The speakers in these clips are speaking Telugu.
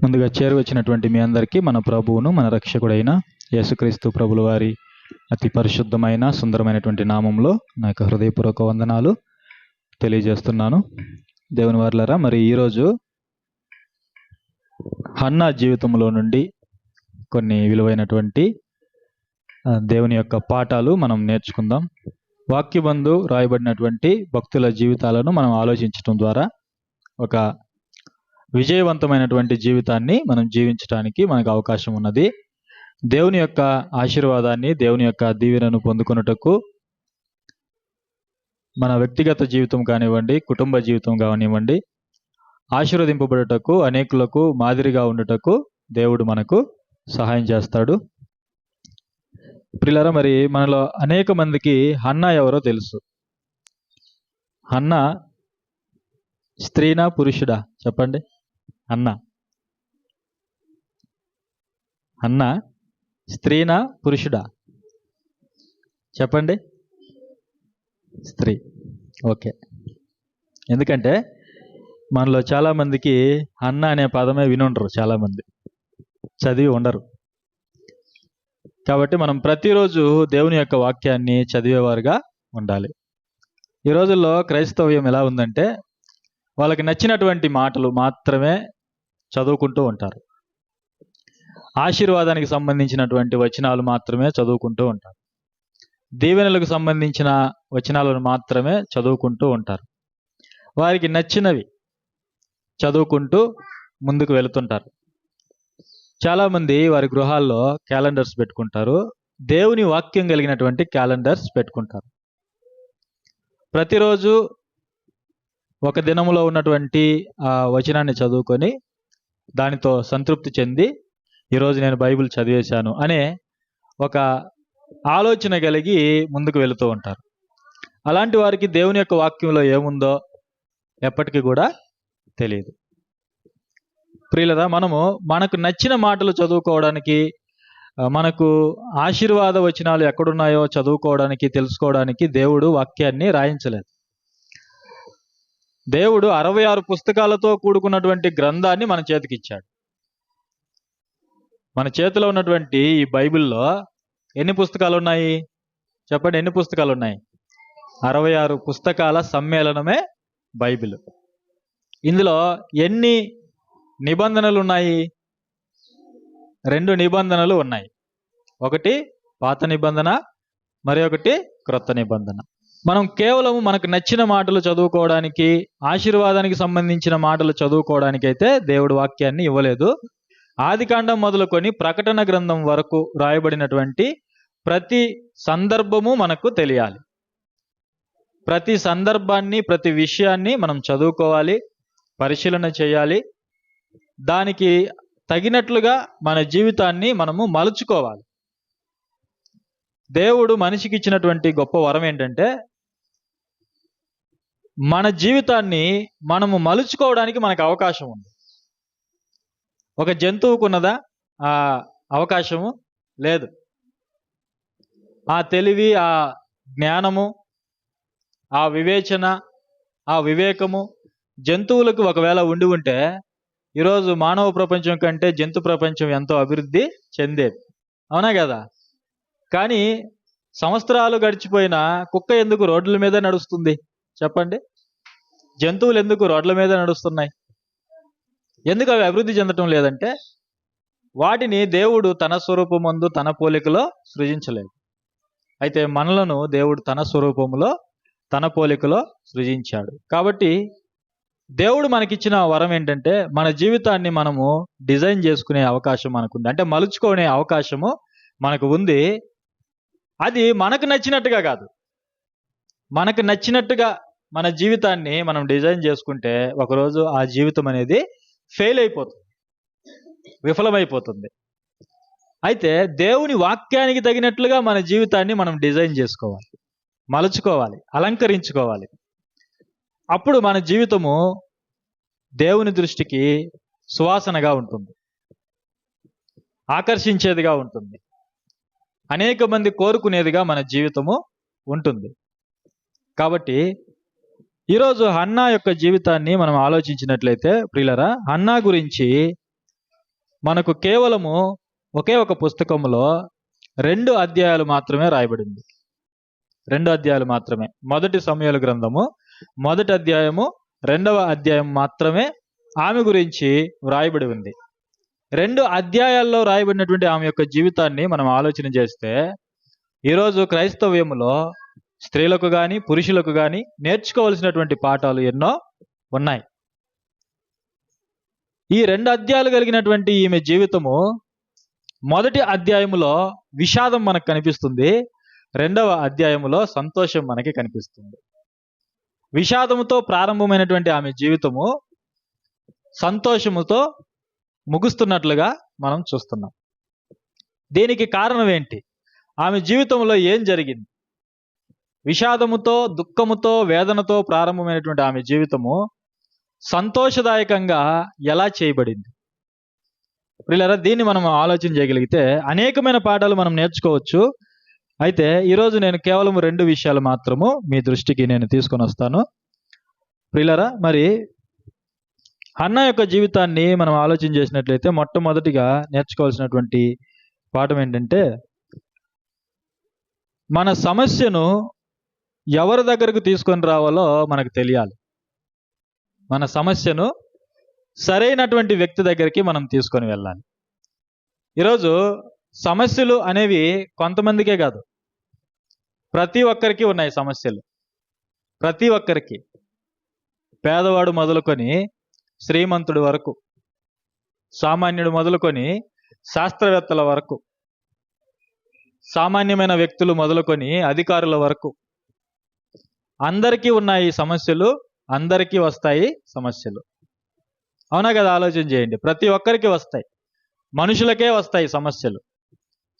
ముందుగా చేరువచ్చినటువంటి మీ అందరికీ మన ప్రభువును మన రక్షకుడైన యేసుక్రీస్తు ప్రభుల వారి అతి పరిశుద్ధమైన సుందరమైనటువంటి నామంలో నా యొక్క హృదయపూర్వక వందనాలు తెలియజేస్తున్నాను. దేవుని వారలారా, మరి ఈరోజు హన్నా జీవితంలో నుండి కొన్ని విలువైనటువంటి దేవుని యొక్క పాఠాలు మనం నేర్చుకుందాం. వాక్యబందు రాయబడినటువంటి భక్తుల జీవితాలను మనం ఆలోచించడం ద్వారా ఒక విజయవంతమైనటువంటి జీవితాన్ని మనం జీవించడానికి మనకు అవకాశం ఉన్నది. దేవుని యొక్క ఆశీర్వాదాన్ని, దేవుని యొక్క దీవెనను పొందుకొనుటకు మన వ్యక్తిగత జీవితం కానివ్వండి, కుటుంబ జీవితం కానివ్వండి, ఆశీర్వదింపబడుటకు, అనేకులకు మాదిరిగా ఉండుటకు దేవుడు మనకు సహాయం చేస్తాడు. ప్రియులారా, మరి మనలో అనేక మందికి హన్నా ఎవరో తెలుసు. హన్నా స్త్రీనా పురుషుడా చెప్పండి? హన్నా స్త్రీనా పురుషుడా చెప్పండి? స్త్రీ. ఓకే. ఎందుకంటే మనలో చాలామందికి హన్నా అనే పదమే వినుండరు, చాలామంది చదివి ఉండరు. కాబట్టి మనం ప్రతిరోజు దేవుని యొక్క వాక్యాన్ని చదివేవారుగా ఉండాలి. ఈ రోజుల్లో క్రైస్తవ్యం ఎలా ఉందంటే, వాళ్ళకి నచ్చినటువంటి మాటలు మాత్రమే చదువుకుంటూ ఉంటారు. ఆశీర్వాదానికి సంబంధించినటువంటి వచనాలు మాత్రమే చదువుకుంటూ ఉంటారు. దీవెనలకు సంబంధించిన వచనాలను మాత్రమే చదువుకుంటూ ఉంటారు. వారికి నచ్చినవి చదువుకుంటూ ముందుకు వెళుతుంటారు. చాలామంది వారి గృహాల్లో క్యాలెండర్స్ పెట్టుకుంటారు. దేవుని వాక్యం కలిగినటువంటి క్యాలెండర్స్ పెట్టుకుంటారు. ప్రతిరోజు ఒక దినములో ఉన్నటువంటి ఆ వచనాన్ని చదువుకొని దానితో సంతృప్తి చెంది ఈరోజు నేను బైబిల్ చదివేశాను అనే ఒక ఆలోచన కలిగి ముందుకు వెళుతూ ఉంటారు. అలాంటి వారికి దేవుని యొక్క వాక్యంలో ఏముందో ఎప్పటికీ కూడా తెలియదు. ప్రియులరా, మనకు నచ్చిన మాటలు చదువుకోవడానికి, మనకు ఆశీర్వాద వచనాలు ఎక్కడున్నాయో చదువుకోవడానికి, తెలుసుకోవడానికి దేవుడు వాక్యాన్ని రాయించలేదు. దేవుడు 66 పుస్తకాలతో కూడుకున్నటువంటి గ్రంథాన్ని మన చేతికి ఇచ్చాడు. మన చేతిలో ఉన్నటువంటి ఈ బైబిల్లో ఎన్ని పుస్తకాలు ఉన్నాయి చెప్పండి? ఎన్ని పుస్తకాలు ఉన్నాయి? 66 పుస్తకాల సమ్మేళనమే బైబిల్. ఇందులో ఎన్ని నిబంధనలు ఉన్నాయి? 2 నిబంధనలు ఉన్నాయి. ఒకటి పాత నిబంధన, మరి ఒకటి క్రొత్త నిబంధన. మనం కేవలం మనకు నచ్చిన మాటలు చదువుకోవడానికి, ఆశీర్వాదానికి సంబంధించిన మాటలు చదువుకోవడానికి అయితే దేవుడు వాక్యాన్ని ఇవ్వలేదు. ఆదికాండం మొదలుకొని ప్రకటన గ్రంథం వరకు రాయబడినటువంటి ప్రతి సందర్భము మనకు తెలియాలి. ప్రతి సందర్భాన్ని, ప్రతి విషయాన్ని మనం చదువుకోవాలి, పరిశీలన చేయాలి. దానికి తగినట్లుగా మన జీవితాన్ని మనము మలుచుకోవాలి. దేవుడు మనిషికి ఇచ్చినటువంటి గొప్ప వరం ఏంటంటే, మన జీవితాన్ని మనము మలుచుకోవడానికి మనకు అవకాశం ఉంది. ఒక జంతువుకున్నదా ఆ అవకాశము? లేదు. ఆ తెలివి, ఆ జ్ఞానము, ఆ వివేచన, ఆ వివేకము జంతువులకు ఒకవేళ ఉండి ఉంటే ఈరోజు మానవ ప్రపంచం కంటే జంతు ప్రపంచం ఎంతో అభివృద్ధి చెందేది. అవునా కదా? కానీ సంవత్సరాలు గడిచిపోయినా కుక్క ఎందుకు రోడ్ల మీద నడుస్తుంది చెప్పండి? జంతువులు ఎందుకు రోడ్ల మీద నడుస్తున్నాయి? ఎందుకు అవి అభివృద్ధి చెందటం లేదంటే, వాటిని దేవుడు తన స్వరూపమందు తన పోలికలో సృజించలేదు. అయితే మనలను దేవుడు తన స్వరూపములో తన పోలికలో సృజించాడు. కాబట్టి దేవుడు మనకిచ్చిన వరం ఏంటంటే, మన జీవితాన్ని మనము డిజైన్ చేసుకునే అవకాశం మనకుంది. అంటే మలుచుకునే అవకాశము మనకు ఉంది. అది మనకు నచ్చినట్టుగా కాదు. మనకు నచ్చినట్టుగా మన జీవితాన్ని మనం డిజైన్ చేసుకుంటే ఒకరోజు ఆ జీవితం అనేది ఫెయిల్ అయిపోతుంది, విఫలమైపోతుంది. అయితే దేవుని వాక్యానికి తగినట్లుగా మన జీవితాన్ని మనం డిజైన్ చేసుకోవాలి, మలుచుకోవాలి, అలంకరించుకోవాలి. అప్పుడు మన జీవితము దేవుని దృష్టికి సువాసనగా ఉంటుంది, ఆకర్షించేదిగా ఉంటుంది, అనేక మంది కోరుకునేదిగా మన జీవితము ఉంటుంది. కాబట్టి ఈరోజు హన్నా యొక్క జీవితాన్ని మనం ఆలోచించినట్లయితే ప్రియులరా, హన్నా గురించి మనకు కేవలము ఒకే ఒక పుస్తకంలో 2 అధ్యాయాలు మాత్రమే రాయబడింది. 2 అధ్యాయాలు మాత్రమే. మొదటి సమూయేలు గ్రంథము మొదటి అధ్యాయము, 2వ అధ్యాయం మాత్రమే ఆమె గురించి వ్రాయబడి ఉంది. 2 అధ్యాయాల్లో రాయబడినటువంటి ఆమె యొక్క జీవితాన్ని మనం ఆలోచన చేస్తే, ఈరోజు క్రైస్తవ్యములో స్త్రీలకు కానీ పురుషులకు కానీ నేర్చుకోవాల్సినటువంటి పాఠాలు ఎన్నో ఉన్నాయి. ఈ 2 అధ్యాయాలు కలిగినటువంటి ఈమె జీవితము, మొదటి అధ్యాయములో విషాదం మనకు కనిపిస్తుంది, 2వ అధ్యాయములో సంతోషం మనకి కనిపిస్తుంది. విషాదముతో ప్రారంభమైనటువంటి ఆమె జీవితము సంతోషముతో ముగుస్తున్నట్లుగా మనం చూస్తున్నాం. దీనికి కారణం ఏంటి? ఆమె జీవితంలో ఏం జరిగింది? విషాదముతో, దుఃఖముతో, వేదనతో ప్రారంభమైనటువంటి ఆమె జీవితము సంతోషదాయకంగా ఎలా చేయబడింది? ప్రియులారా, దీన్ని మనం ఆలోచన చేయగలిగితే అనేకమైన పాఠాలు మనం నేర్చుకోవచ్చు. అయితే ఈరోజు నేను కేవలం 2 విషయాలు మాత్రము మీ దృష్టికి నేను తీసుకొని వస్తాను. ప్రియులారా, మరి హన్నా యొక్క జీవితాన్ని మనం ఆలోచన చేసినట్లయితే మొట్టమొదటిగా నేర్చుకోవాల్సినటువంటి పాఠం ఏంటంటే, మన సమస్యను ఎవరి దగ్గరకు తీసుకొని రావాలో మనకు తెలియాలి. మన సమస్యను సరైనటువంటి వ్యక్తి దగ్గరికి మనం తీసుకొని వెళ్ళాలి. ఈరోజు సమస్యలు అనేవి కొంతమందికే కాదు, ప్రతి ఒక్కరికి ఉన్నాయి సమస్యలు. ప్రతి ఒక్కరికి, పేదవాడు మొదలుకొని శ్రీమంతుడి వరకు, సామాన్యుడు మొదలుకొని శాస్త్రవేత్తల వరకు, సామాన్యమైన వ్యక్తులు మొదలుకొని అధికారుల వరకు అందరికీ ఉన్నాయి సమస్యలు, అందరికీ వస్తాయి సమస్యలు. అవునా కదా? ఆలోచన చేయండి. ప్రతి ఒక్కరికి వస్తాయి, మనుషులకే వస్తాయి సమస్యలు.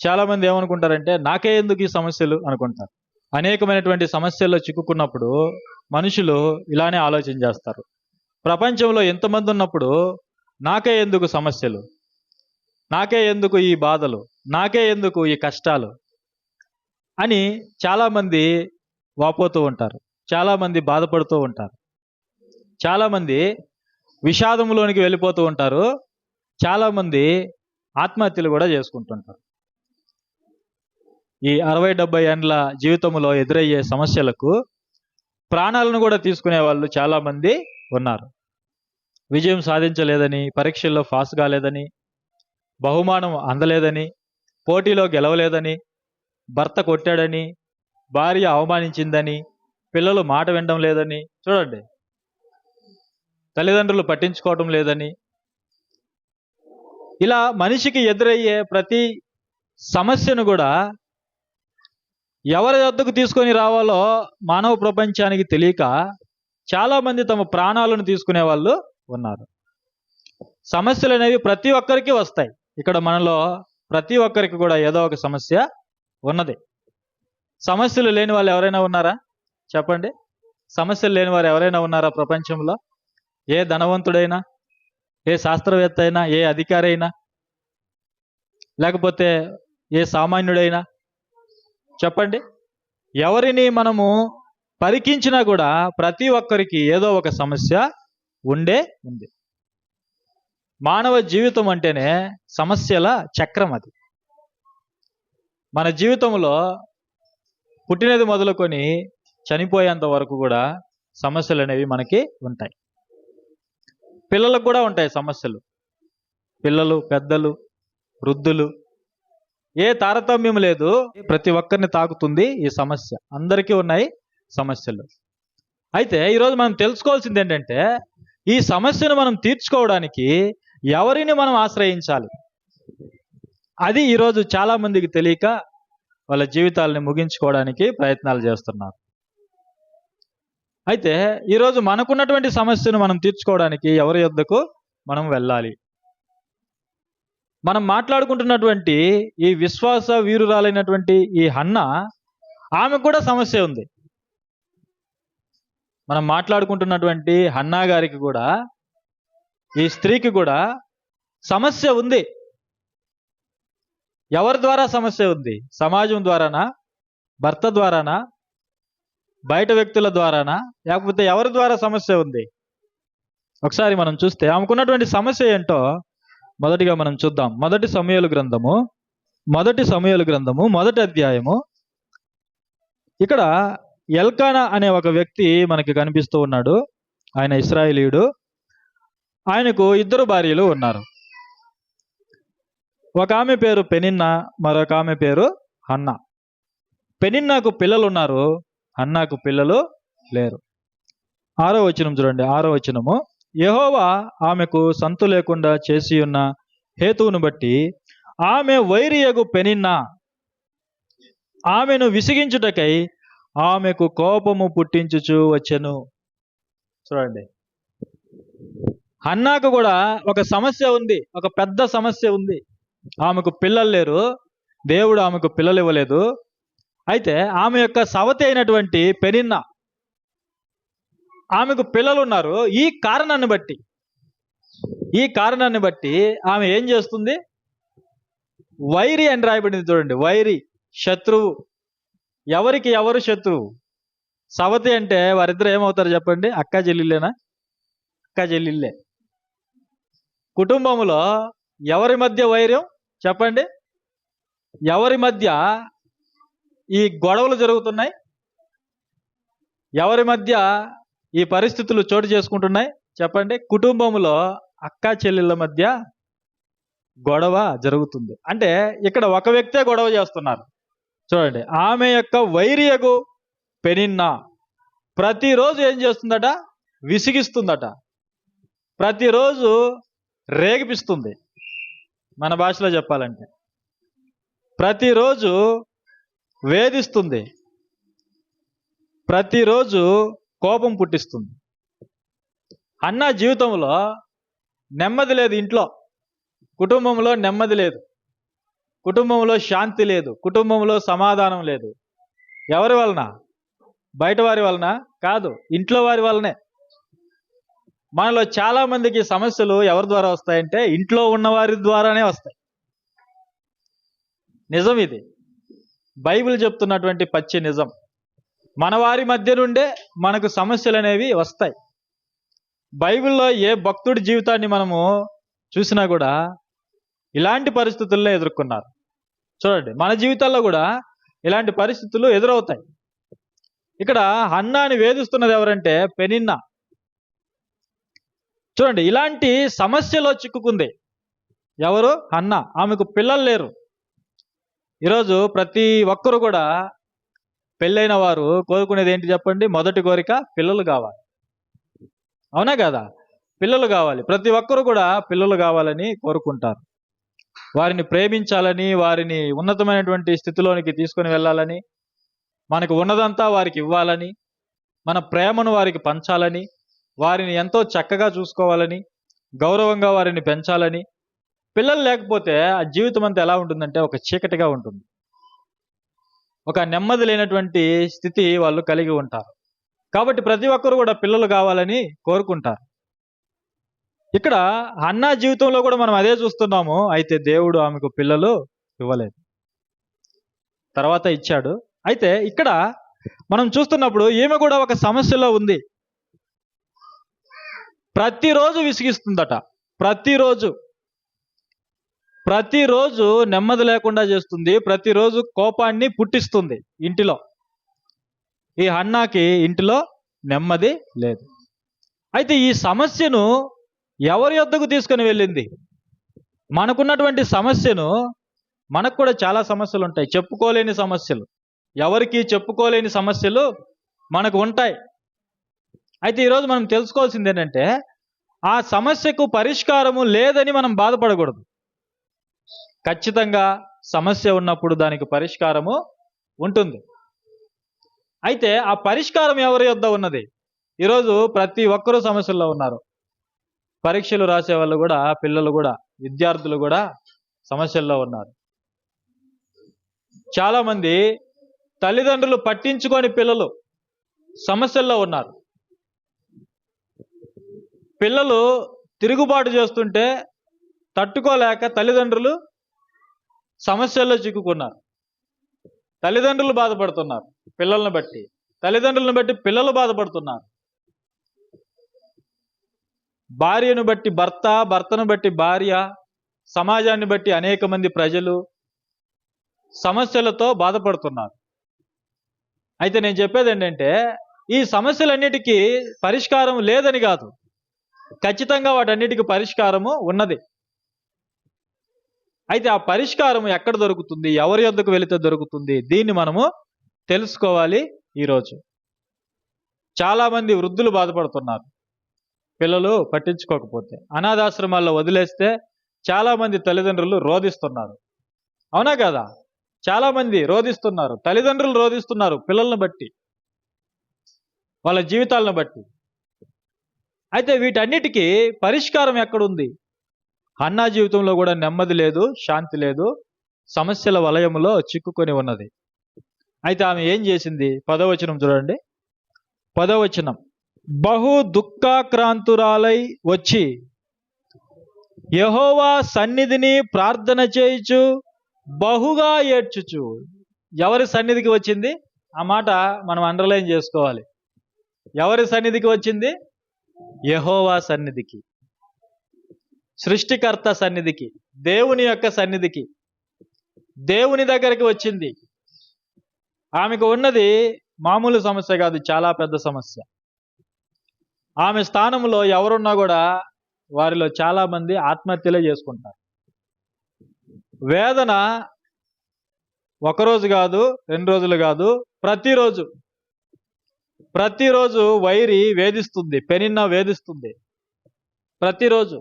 చాలామంది ఏమనుకుంటారంటే, నాకే ఎందుకు ఈ సమస్యలు అనుకుంటారు. అనేకమైనటువంటి సమస్యల్లో చిక్కుకున్నప్పుడు మనుషులు ఇలానే ఆలోచన చేస్తారు. ప్రపంచంలో ఎంతమంది ఉన్నప్పుడు నాకే ఎందుకు సమస్యలు, నాకే ఎందుకు ఈ బాధలు, నాకే ఎందుకు ఈ కష్టాలు అని చాలామంది వాపోతూ ఉంటారు. చాలామంది బాధపడుతూ ఉంటారు. చాలామంది విషాదంలోనికి వెళ్ళిపోతూ ఉంటారు. చాలామంది ఆత్మహత్యలు కూడా చేసుకుంటుంటారు. ఈ 60-70 ఏండ్ల జీవితంలో ఎదురయ్యే సమస్యలకు ప్రాణాలను కూడా తీసుకునే వాళ్ళు చాలామంది ఉన్నారు. విజయం సాధించలేదని, పరీక్షల్లో పాస్ కాలేదని, బహుమానం అందలేదని, పోటీలో గెలవలేదని, భర్త కొట్టాడని, భార్య అవమానించిందని, పిల్లలు మాట వినడం లేదని, చూడండి, తల్లిదండ్రులు పట్టించుకోవడం లేదని, ఇలా మనిషికి ఎదురయ్యే ప్రతి సమస్యను కూడా ఎవరి వద్దకు తీసుకొని రావాలో మానవ ప్రపంచానికి తెలియక చాలామంది తమ ప్రాణాలను తీసుకునే వాళ్ళు ఉన్నారు. సమస్యలు అనేవి ప్రతి ఒక్కరికి వస్తాయి. ఇక్కడ మనలో ప్రతి ఒక్కరికి కూడా ఏదో ఒక సమస్య ఉన్నది. సమస్యలు లేని వాళ్ళు ఎవరైనా ఉన్నారా? చెప్పండి. సమస్యలు లేని వారు ఎవరైనా ఉన్నారా ప్రపంచంలో? ఏ ధనవంతుడైనా, ఏ శాస్త్రవేత్త అయినా, ఏ అధికారి అయినా, లేకపోతే ఏ సామాన్యుడైనా చెప్పండి. ఎవరిని మనము పరికించినా కూడా ప్రతి ఒక్కరికి ఏదో ఒక సమస్య ఉంది. మానవ జీవితం అంటేనే సమస్యల చక్రం. అది మన జీవితంలో పుట్టినది మొదలుకొని చనిపోయేంత వరకు కూడా సమస్యలు అనేవి మనకి ఉంటాయి. పిల్లలకు కూడా ఉంటాయి సమస్యలు. పిల్లలు, పెద్దలు, వృద్ధులు, ఏ తారతమ్యం లేదు, ప్రతి ఒక్కరిని తాకుతుంది ఈ సమస్య. అందరికీ ఉన్నాయి సమస్యలు. అయితే ఈరోజు మనం తెలుసుకోవాల్సింది ఏంటంటే, ఈ సమస్యను మనం తీర్చుకోవడానికి ఎవరిని మనం ఆశ్రయించాలి? అది ఈరోజు చాలా మందికి తెలియక వాళ్ళ జీవితాలని ముగించుకోవడానికి ప్రయత్నాలు చేస్తున్నారు. అయితే ఈరోజు మనకున్నటువంటి సమస్యను మనం తీర్చుకోవడానికి ఎవరి యొద్దకు మనం వెళ్ళాలి? మనం మాట్లాడుకుంటున్నటువంటి ఈ విశ్వాస వీరురాలైనటువంటి ఈ హన్నా, ఆమెకు కూడా సమస్య ఉంది. మనం మాట్లాడుకుంటున్నటువంటి హన్నా గారికి కూడా, ఈ స్త్రీకి కూడా సమస్య ఉంది. ఎవరి ద్వారా సమస్య ఉంది? సమాజం ద్వారానా? భర్త ద్వారానా? బయట వ్యక్తుల ద్వారానా? లేకపోతే ఎవరి ద్వారా సమస్య ఉంది? ఒకసారి మనం చూస్తే ఆమెకున్నటువంటి సమస్య ఏంటో మొదటిగా మనం చూద్దాం. మొదటి సమూయేలు గ్రంథము మొదటి అధ్యాయము. ఇక్కడ ఎల్కానా అనే ఒక వ్యక్తి మనకి కనిపిస్తూ ఉన్నాడు. ఆయన ఇశ్రాయేలీయుడు. ఆయనకు 2 భార్యలు ఉన్నారు. ఒక ఆమె పేరు పెనిన్నా, మరొక ఆమె పేరు హన్నా. పెనిన్నాకు పిల్లలు ఉన్నారు, హన్నాకు పిల్లలు లేరు. 6వ వచనం చూడండి. 6వ వచనము. యెహోవా ఆమెకు సంతు లేకుండా చేసి ఉన్న హేతువును బట్టి ఆమె వైరియగు పెనిన్నా ఆమెను విసిగించుటకై ఆమెకు కోపము పుట్టించుచు వచ్చెను. చూడండి, హన్నాకు కూడా ఒక సమస్య ఉంది, ఒక పెద్ద సమస్య ఉంది. ఆమెకు పిల్లలు లేరు, దేవుడు ఆమెకు పిల్లలు ఇవ్వలేదు. అయితే ఆమె యొక్క సవతి అయినటువంటి పెనిన్నా, ఆమెకు పిల్లలు ఉన్నారు. ఈ కారణాన్ని బట్టి ఆమె ఏం చేస్తుంది? వైరి అని రాయబడింది చూడండి. వైరి, శత్రువు. ఎవరికి ఎవరు శత్రువు? సవతి అంటే వారిద్దరు ఏమవుతారు చెప్పండి? అక్క చెల్లెళ్ళేనా? అక్క చెల్లెళ్ళే. కుటుంబంలో ఎవరి మధ్య వైర్యం చెప్పండి? ఎవరి మధ్య ఈ గొడవలు జరుగుతున్నాయి? ఎవరి మధ్య ఈ పరిస్థితులు చోటు చేసుకుంటున్నాయి చెప్పండి? కుటుంబంలో అక్క చెల్లెళ్ళ మధ్య గొడవ జరుగుతుంది. అంటే ఇక్కడ ఒక వ్యక్తే గొడవ చేస్తున్నారు. చూడండి, ఆమె యొక్క వైరియగు పెనిన్నా ప్రతిరోజు ఏం చేస్తుందట? విసిగిస్తుందట. ప్రతిరోజు రేగిపిస్తుంది. మన భాషలో చెప్పాలంటే ప్రతిరోజు వేధిస్తుంది, ప్రతిరోజు కోపం పుట్టిస్తుంది. హన్నా జీవితంలో నెమ్మది లేదు. ఇంట్లో, కుటుంబంలో నెమ్మది లేదు, కుటుంబంలో శాంతి లేదు, కుటుంబంలో సమాధానం లేదు. ఎవరి వలన? బయట వారి వలన కాదు, ఇంట్లో వారి వలనే. మనలో చాలా మందికి సమస్యలు ఎవరి ద్వారా వస్తాయంటే ఇంట్లో ఉన్నవారి ద్వారానే వస్తాయి. నిజం ఇది, బైబిల్ చెప్తున్నటువంటి పచ్చి నిజం. మన వారి మధ్య నుండే మనకు సమస్యలు అనేవి వస్తాయి. బైబిల్లో ఏ భక్తుడి జీవితాన్ని మనము చూసినా కూడా ఇలాంటి పరిస్థితుల్లో ఎదుర్కొన్నారు. చూడండి, మన జీవితాల్లో కూడా ఇలాంటి పరిస్థితులు ఎదురవుతాయి. ఇక్కడ హన్నాని వేధిస్తున్నది ఎవరంటే పెనిన్నా. చూడండి, ఇలాంటి సమస్యలో చిక్కుకుంది ఎవరు? హన్నా. ఆమెకు పిల్లలు లేరు. ఈరోజు ప్రతి ఒక్కరు కూడా పెళ్ళైన వారు కోరుకునేది ఏంటి చెప్పండి? మొదటి కోరిక పిల్లలు కావాలి. అవునా కదా? పిల్లలు కావాలి. ప్రతి ఒక్కరు కూడా పిల్లలు కావాలని కోరుకుంటారు. వారిని ప్రేమించాలని, వారిని ఉన్నతమైనటువంటి స్థితిలోనికి తీసుకొని వెళ్ళాలని, మనకు ఉన్నదంతా వారికి ఇవ్వాలని, మన ప్రేమను వారికి పంచాలని, వారిని ఎంతో చక్కగా చూసుకోవాలని, గౌరవంగా వారిని పెంచాలని. పిల్లలు లేకపోతే ఆ జీవితం అంతా ఎలా ఉంటుందంటే ఒక చీకటిగా ఉంటుంది. ఒక నెమ్మది లేనటువంటి స్థితి వాళ్ళు కలిగి ఉంటారు. కాబట్టి ప్రతి ఒక్కరు కూడా పిల్లలు కావాలని కోరుకుంటారు. ఇక్కడ హన్నా జీవితంలో కూడా మనం అదే చూస్తున్నాము. అయితే దేవుడు ఆమెకు పిల్లలు ఇవ్వలేదు, తర్వాత ఇచ్చాడు. అయితే ఇక్కడ మనం చూస్తున్నప్పుడు ఈమె కూడా ఒక సమస్యలో ఉంది. ప్రతిరోజు విసిగిస్తుందట. ప్రతిరోజు నెమ్మది లేకుండా చేస్తుంది. ప్రతిరోజు కోపాన్ని పుట్టిస్తుంది ఇంటిలో. ఈ హన్నాకి ఇంటిలో నెమ్మది లేదు. అయితే ఈ సమస్యను ఎవరి యొద్దకు తీసుకొని వెళ్ళింది? మనకున్నటువంటి సమస్యను, మనకు కూడా చాలా సమస్యలు ఉంటాయి, చెప్పుకోలేని సమస్యలు, ఎవరికి చెప్పుకోలేని సమస్యలు మనకు ఉంటాయి. అయితే ఈరోజు మనం తెలుసుకోవాల్సింది ఏంటంటే ఆ సమస్యకు పరిష్కారము లేదని మనం బాధపడకూడదు. ఖచ్చితంగా సమస్య ఉన్నప్పుడు దానికి పరిష్కారము ఉంటుంది. అయితే ఆ పరిష్కారం ఎవరి యొద్ద ఉన్నది? ఈరోజు ప్రతి ఒక్కరూ సమస్యల్లో ఉన్నారు. పరీక్షలు రాసే వాళ్ళు కూడా, పిల్లలు కూడా, విద్యార్థులు కూడా సమస్యల్లో ఉన్నారు. చాలా మంది తల్లిదండ్రులు పట్టించుకొని పిల్లలు సమస్యల్లో ఉన్నారు. పిల్లలు తిరుగుబాటు చేస్తుంటే తట్టుకోలేక తల్లిదండ్రులు సమస్యల్లో చిక్కుకున్నారు. తల్లిదండ్రులు బాధపడుతున్నారు పిల్లలను బట్టి, తల్లిదండ్రులను బట్టి పిల్లలు బాధపడుతున్నారు. భార్యను బట్టి భర్త, భర్తను బట్టి భార్య, సమాజాన్ని బట్టి అనేక మంది ప్రజలు సమస్యలతో బాధపడుతున్నారు. అయితే నేను చెప్పేది ఏంటంటే, ఈ సమస్యలన్నిటికీ పరిష్కారం లేదని కాదు, ఖచ్చితంగా వాటన్నిటికీ పరిష్కారము ఉన్నది. అయితే ఆ పరిష్కారం ఎక్కడ దొరుకుతుంది, ఎవరి యొద్దకు వెళితే దొరుకుతుంది, దీన్ని మనము తెలుసుకోవాలి. ఈరోజు చాలామంది వృద్ధులు బాధపడుతున్నారు, పిల్లలు పట్టించుకోకపోతే. అనాథాశ్రమాల్లో వదిలేస్తే చాలామంది తల్లిదండ్రులు రోధిస్తున్నారు. అవునా కదా? చాలామంది రోధిస్తున్నారు, తల్లిదండ్రులు రోధిస్తున్నారు పిల్లలను బట్టి, వాళ్ళ జీవితాలను బట్టి. అయితే వీటన్నిటికీ పరిష్కారం ఎక్కడుంది? హన్నా జీవితంలో కూడా నెమ్మది లేదు, శాంతి లేదు, సమస్యల వలయంలో చిక్కుకొని ఉన్నది. అయితే ఆమె ఏం చేసింది? 10వ వచనం చూడండి. 10వ వచనం, బహు దుఃఖాక్రాంతురాలై వచ్చి యెహోవా సన్నిధిని ప్రార్థన చేయుచు బహుగా ఏడ్చుచు. ఎవరి సన్నిధికి వచ్చింది? ఆ మాట మనం అండర్లైన్ చేసుకోవాలి. ఎవరి సన్నిధికి వచ్చింది? యెహోవా సన్నిధికి, సృష్టికర్త సన్నిధికి, దేవుని యొక్క సన్నిధికి, దేవుని దగ్గరికి వచ్చింది. ఆమెకు ఉన్నది మామూలు సమస్య కాదు, చాలా పెద్ద సమస్య. ఆమె స్థానంలో ఎవరున్నా కూడా వారిలో చాలా మంది ఆత్మహత్యలే చేసుకుంటారు. వేదన ఒకరోజు కాదు, 2 రోజులు కాదు, ప్రతిరోజు వైరి వేధిస్తుంది, పెనిన్నా వేధిస్తుంది. ప్రతిరోజు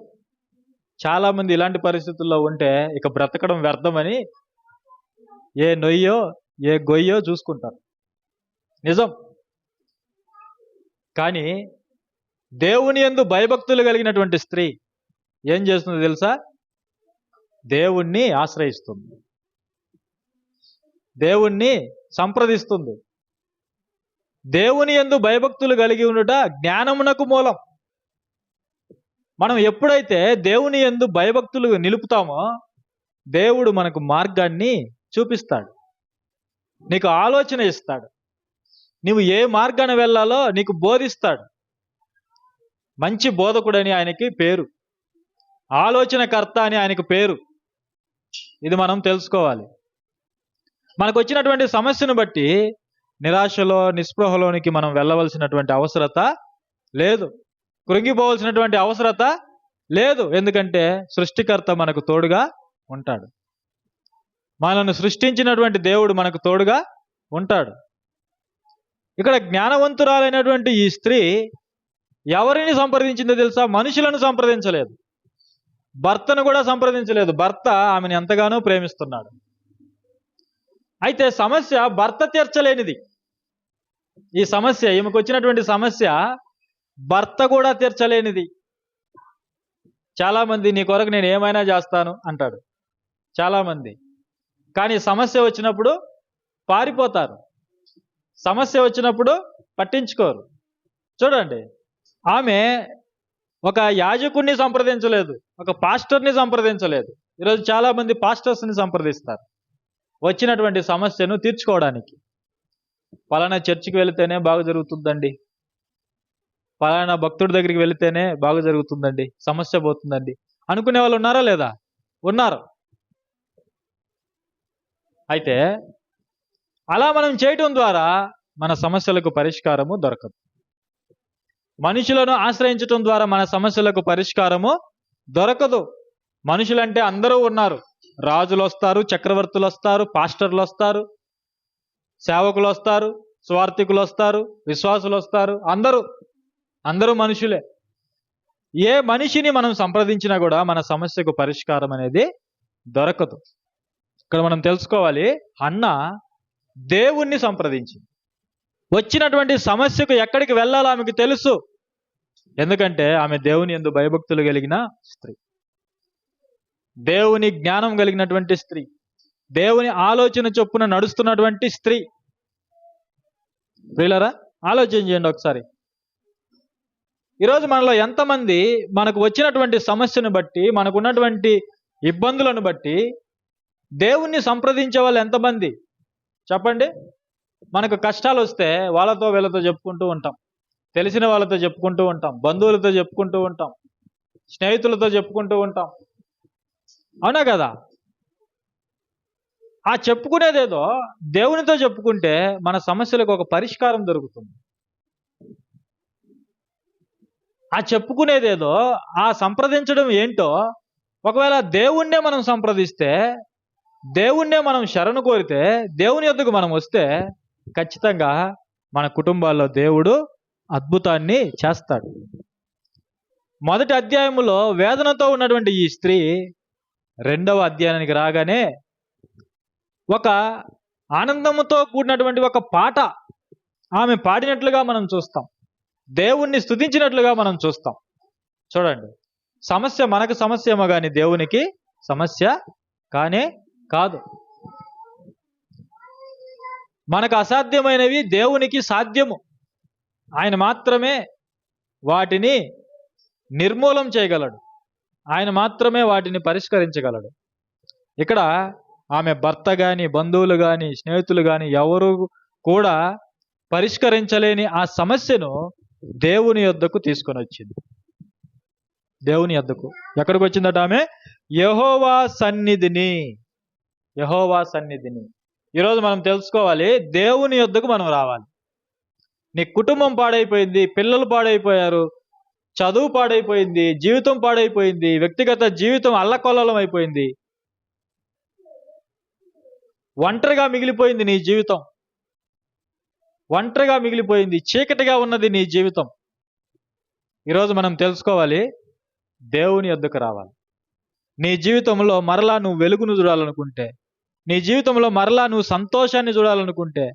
చాలా మంది ఇలాంటి పరిస్థితుల్లో ఉంటే ఇక బ్రతకడం వ్యర్థమని ఏ నొయ్యో ఏ గొయ్యో చూసుకుంటారు. నిజం. కానీ దేవుని యందు భయభక్తులు కలిగినటువంటి స్త్రీ ఏం చేస్తుందో తెలుసా? దేవుణ్ణి ఆశ్రయిస్తుంది, దేవుణ్ణి సంప్రదిస్తుంది. దేవుని యందు భయభక్తులు కలిగి ఉండుట జ్ఞానమునకు మూలం. మనం ఎప్పుడైతే దేవుని యందు భయభక్తులు నిలుపుతామో దేవుడు మనకు మార్గాన్ని చూపిస్తాడు, నీకు ఆలోచన ఇస్తాడు, నువ్వు ఏ మార్గాన వెళ్ళాలో నీకు బోధిస్తాడు. మంచి బోధకుడని ఆయనకి పేరు, ఆలోచనకర్త అని ఆయనకు పేరు. ఇది మనం తెలుసుకోవాలి. మనకు వచ్చినటువంటి సమస్యను బట్టి నిరాశలో నిస్పృహలోనికి మనం వెళ్ళవలసినటువంటి అవసరత లేదు, కృంగిపోవలసినటువంటి అవసరత లేదు. ఎందుకంటే సృష్టికర్త మనకు తోడుగా ఉంటాడు, మనల్ని సృష్టించినటువంటి దేవుడు మనకు తోడుగా ఉంటాడు. ఇక్కడ జ్ఞానవంతురాలైనటువంటి ఈ స్త్రీ ఎవరిని సంప్రదించిందో తెలుసా? మనుషులను సంప్రదించలేదు, భర్తను కూడా సంప్రదించలేదు. భర్త ఆమెను ఎంతగానో ప్రేమిస్తున్నాడు. అయితే సమస్య భర్త తీర్చలేనిది. ఈ సమస్య, ఈమెకు వచ్చినటువంటి సమస్య భర్త కూడా తీర్చలేనిది. చాలామంది నీ కొరకు నేను ఏమైనా చేస్తాను అంటాడు చాలామంది, కానీ సమస్య వచ్చినప్పుడు పారిపోతారు, సమస్య వచ్చినప్పుడు పట్టించుకోరు. చూడండి, ఆమె ఒక యాజకుడిని సంప్రదించలేదు, ఒక పాస్టర్ని సంప్రదించలేదు. ఈరోజు చాలామంది పాస్టర్స్ని సంప్రదిస్తారు వచ్చినటువంటి సమస్యను తీర్చుకోవడానికి. పలానా చర్చికి వెళితేనే బాగా జరుగుతుందండి, పలానా భక్తుడి దగ్గరికి వెళితేనే బాగా జరుగుతుందండి, సమస్య పోతుందండి అనుకునే వాళ్ళు ఉన్నారా లేదా? ఉన్నారు. అయితే అలా మనం చేయటం ద్వారా మన సమస్యలకు పరిష్కారము దొరకదు. మనుషులను ఆశ్రయించటం ద్వారా మన సమస్యలకు పరిష్కారము దొరకదు. మనుషులంటే అందరూ ఉన్నారు. రాజులు వస్తారు, చక్రవర్తులు వస్తారు, పాస్టర్లు వస్తారు, సేవకులు వస్తారు, స్వార్థికులు వస్తారు, విశ్వాసులు వస్తారు. అందరూ మనుషులే. ఏ మనిషిని మనం సంప్రదించినా కూడా మన సమస్యకు పరిష్కారం అనేది దొరకదు. ఇక్కడ మనం తెలుసుకోవాలి, హన్నా దేవుణ్ణి సంప్రదించింది. వచ్చినటువంటి సమస్యకు ఎక్కడికి వెళ్ళాలో ఆమెకు తెలుసు. ఎందుకంటే ఆమె దేవుని యందు భయభక్తులు కలిగిన స్త్రీ, దేవుని జ్ఞానం కలిగినటువంటి స్త్రీ, దేవుని ఆలోచన చొప్పున నడుస్తున్నటువంటి స్త్రీ. ప్రియులారా, ఆలోచన చేయండి ఒకసారి. ఈరోజు మనలో ఎంతమంది మనకు వచ్చినటువంటి సమస్యను బట్టి, మనకున్నటువంటి ఇబ్బందులను బట్టి దేవుణ్ణి సంప్రదించే వాళ్ళు ఎంతమంది చెప్పండి? మనకు కష్టాలు వస్తే వాళ్ళతో వీళ్ళతో చెప్పుకుంటూ ఉంటాం, తెలిసిన వాళ్ళతో చెప్పుకుంటూ ఉంటాం, బంధువులతో చెప్పుకుంటూ ఉంటాం, స్నేహితులతో చెప్పుకుంటూ ఉంటాం. అవునా కదా? ఆ చెప్పుకునేదేదో దేవునితో చెప్పుకుంటే మన సమస్యలకు ఒక పరిష్కారం దొరుకుతుంది. ఆ చెప్పుకునేదేదో, ఆ సంప్రదించడం ఏంటో ఒకవేళ దేవుణ్ణే మనం సంప్రదిస్తే, దేవుణ్ణే మనం శరణు కోరితే, దేవుని యొద్దకు మనం వస్తే ఖచ్చితంగా మన కుటుంబాల్లో దేవుడు అద్భుతాన్ని చేస్తాడు. మొదటి అధ్యాయములో వేదనతో ఉన్నటువంటి ఈ స్త్రీ రెండవ అధ్యాయానికి రాగానే ఒక ఆనందముతో కూడినటువంటి ఒక పాట ఆమె పాడినట్లుగా మనం చూస్తాం. దేవుణ్ణి స్తుతించినట్లుగా మనం చూస్తాం. చూడండి, సమస్య మనకు సమస్య ఏమో కానీ దేవునికి సమస్య కానే కాదు. మనకు అసాధ్యమైనవి దేవునికి సాధ్యము. ఆయన మాత్రమే వాటిని నిర్మూలం చేయగలడు. ఆయన మాత్రమే వాటిని పరిష్కరించగలడు. ఇక్కడ ఆమె భర్త కానీ, బంధువులు కానీ, స్నేహితులు కానీ ఎవరు కూడా పరిష్కరించలేని ఆ సమస్యను దేవుని యొద్దకు తీసుకొని వచ్చింది. దేవుని యొద్దకు ఎక్కడికి వచ్చిందట ఆమె? యెహోవా సన్నిధిని. యెహోవా సన్నిధిని. ఈరోజు మనం తెలుసుకోవాలి, దేవుని యొద్దకు మనం రావాలి. నీ కుటుంబం పాడైపోయింది, పిల్లలు పాడైపోయారు, చదువు పాడైపోయింది, జీవితం పాడైపోయింది, వ్యక్తిగత జీవితం అల్లకొల్లలం అయిపోయింది, ఒంటరిగా మిగిలిపోయింది నీ జీవితం. ఒంటరిగా మిగిలిపోయింది, చీకటిగా ఉన్నది నీ జీవితం. ఈరోజు మనం తెలుసుకోవాలి, దేవుని యొద్దకు రావాలి. నీ జీవితంలో మరలా నువ్వు వెలుగును చూడాలనుకుంటే, నీ జీవితంలో మరలా నువ్వు సంతోషాన్ని చూడాలనుకుంటే,